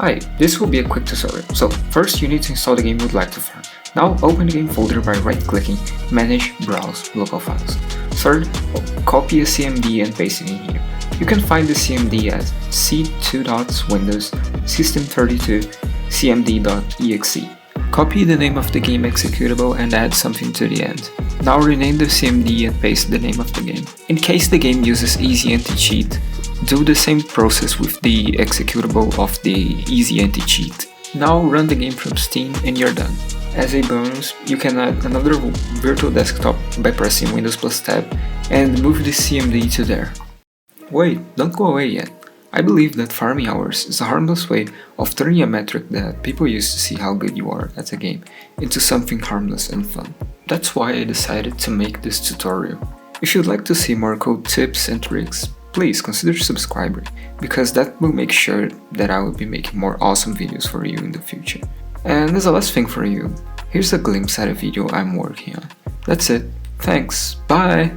Hi, this will be a quick tutorial. So first you need to install the game you would like to farm. Now open the game folder by right-clicking, Manage, Browse, Local Files. Third, copy a CMD and paste it in here. You can find the CMD at c2.windows system32 cmd.exe. Copy the name of the game executable and add something to the end. Now rename the CMD and paste the name of the game. In case the game uses easyanticheat, do the same process with the executable of the easyanticheat. Now run the game from Steam and you're done. As a bonus, you can add another virtual desktop by pressing Windows plus Tab and move the CMD to there. Wait, don't go away yet. I believe that farming hours is a harmless way of turning a metric that people use to see how good you are at a game into something harmless and fun. That's why I decided to make this tutorial. If you'd like to see more code tips and tricks, please consider subscribing, because that will make sure that I will be making more awesome videos for you in the future. And as a last thing for you, here's a glimpse at a video I'm working on. That's it. Thanks. Bye!